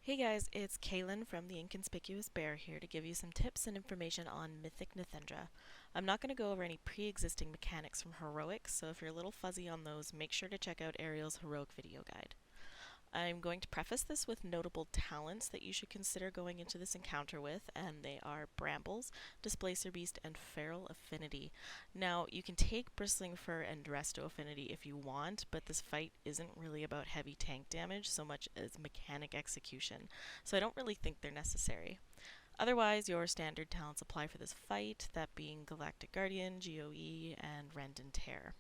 Hey guys, it's Khaelyn from the Inconspicuous Bear here to give you some tips and information on Mythic Nythendra. I'm not going to go over any pre-existing mechanics from Heroics, so if you're a little fuzzy on those, make sure to check out Ariel's Heroic video guide. I'm going to preface this with notable talents that you should consider going into this encounter with, and they are Brambles, Displacer Beast, and Feral Affinity. Now, you can take Bristling Fur and Resto Affinity if you want, but this fight isn't really about heavy tank damage so much as mechanic execution, so I don't really think they're necessary. Otherwise, your standard talents apply for this fight, that being Galactic Guardian, GOE, and Rend and Tear.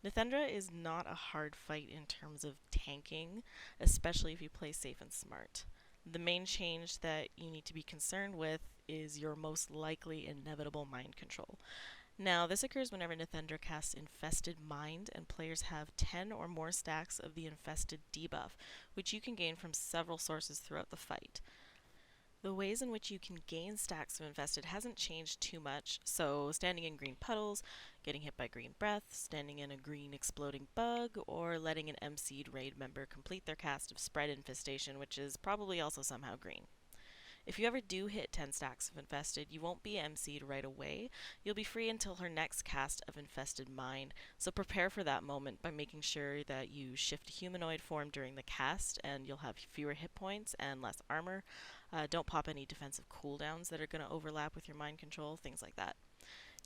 Nythendra is not a hard fight in terms of tanking, especially if you play safe and smart. The main change that you need to be concerned with is your most likely inevitable mind control. Now, this occurs whenever Nythendra casts Infested Mind, and players have 10 or more stacks of the Infested debuff, which you can gain from several sources throughout the fight. The ways in which you can gain stacks of Infested hasn't changed too much, so standing in green puddles, getting hit by green breath, standing in a green exploding bug, or letting an MC'd raid member complete their cast of Spread Infestation, which is probably also somehow green. If you ever do hit 10 stacks of Infested, you won't be MC'd right away. You'll be free until her next cast of Infested Mind, so prepare for that moment by making sure that you shift humanoid form during the cast, and you'll have fewer hit points and less armor. Don't pop any defensive cooldowns that are going to overlap with your mind control, things like that.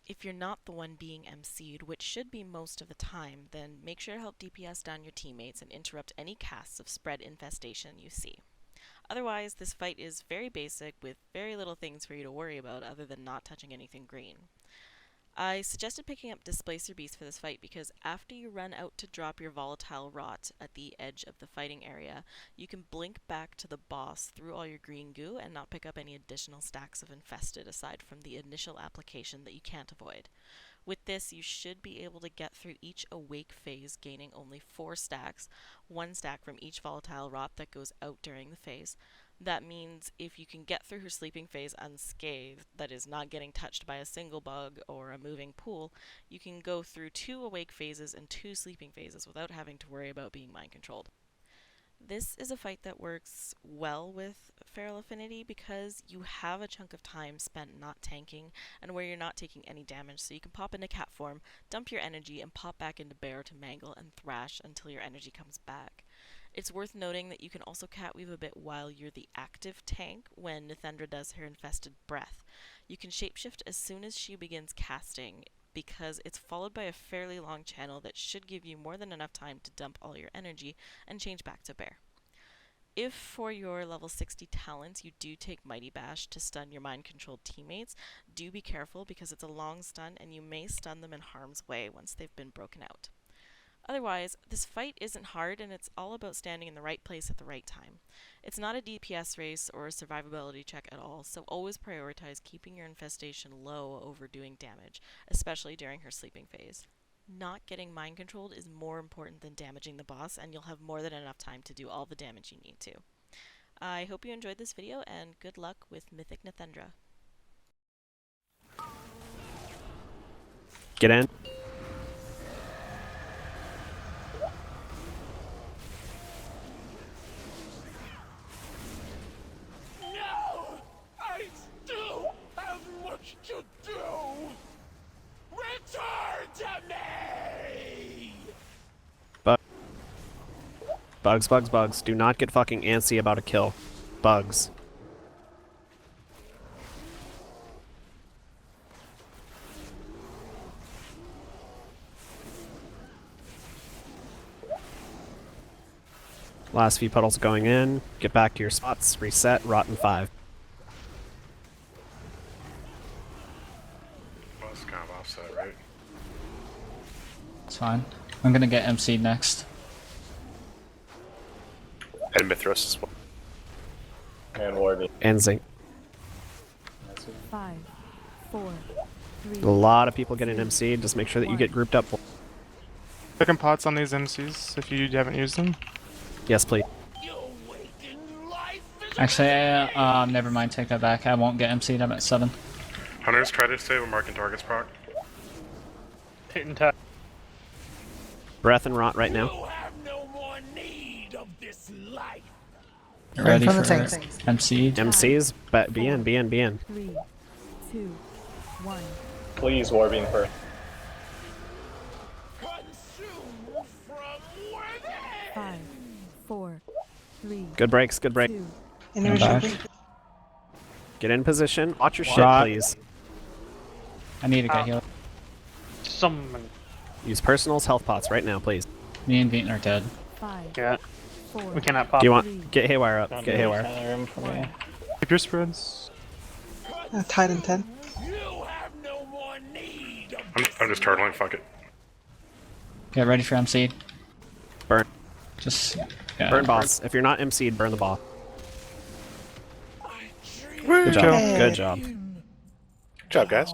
If you're not the one being MC'd, which should be most of the time, then make sure to help DPS down your teammates and interrupt any casts of Spread Infestation you see. Otherwise, this fight is very basic with very little things for you to worry about other than not touching anything green. I suggested picking up Displacer Beast for this fight because after you run out to drop your Volatile Rot at the edge of the fighting area, you can blink back to the boss through all your green goo and not pick up any additional stacks of Infested aside from the initial application that you can't avoid. With this, you should be able to get through each Awake phase, gaining only 4 stacks, 1 stack from each Volatile Rot that goes out during the phase. That means if you can get through her sleeping phase unscathed, that is, not getting touched by a single bug or a moving pool, you can go through 2 Awake phases and 2 sleeping phases without having to worry about being mind controlled. This is a fight that works well with Feral Affinity because you have a chunk of time spent not tanking and where you're not taking any damage, so you can pop into cat form, dump your energy, and pop back into bear to mangle and thrash until your energy comes back. It's worth noting that you can also catweave a bit while you're the active tank when Nythendra does her infested breath. You can shapeshift as soon as she begins casting because it's followed by a fairly long channel that should give you more than enough time to dump all your energy and change back to bear. If for your level 60 talents you do take Mighty Bash to stun your mind-controlled teammates, do be careful because it's a long stun and you may stun them in harm's way once they've been broken out. Otherwise, this fight isn't hard and it's all about standing in the right place at the right time. It's not a DPS race or a survivability check at all, so always prioritize keeping your infestation low over doing damage, especially during her sleeping phase. Not getting mind controlled is more important than damaging the boss, and you'll have more than enough time to do all the damage you need to. I hope you enjoyed this video, and good luck with Mythic Nythendra. Get in. No! I still have much to do! Return to me! Bugs. Do not get fucking antsy about a kill. Bugs. Last few puddles going in. Get back to your spots. Reset. Rotten 5. Well, it's kind of offset, right? It's fine. I'm gonna get MC next. And Mithras as well. And Warden. And Zinc. 5, 4, 3. A lot of people getting MC. Just make sure that you get grouped up. Second pots on these MCs if you haven't used them. Yes, please. Actually, never mind, take that back. I won't get MC'd, I'm at 7. Hunters try to stay with marking targets proc. Hit and tap. Breath and rot right now. You have no more need of this life. Get ready from for the tanks. MC. MCs, but be in, be in, be in. 3, 2, 1. Please, Warbeam first. Consumed from within! 5, 4, 3, Good breaks, good break. 2. Enemy back. shield. Get in position. Watch your shit, Right. please. I need to get healed. Summon. Use personals, health pots right now, please. Me and Beaton are dead. 5, Yeah. 4, We cannot pop. Do you want get Haywire up? Get Haywire. Room for me. Keep your spreads. Tied in 10. You have no more need of I'm just turtling. Fuck it. Get ready for MC. Burn. Just yeah. Burn boss. If you're not MC'd, burn the ball. I dream Good job. Hey. Good job. Good job, guys.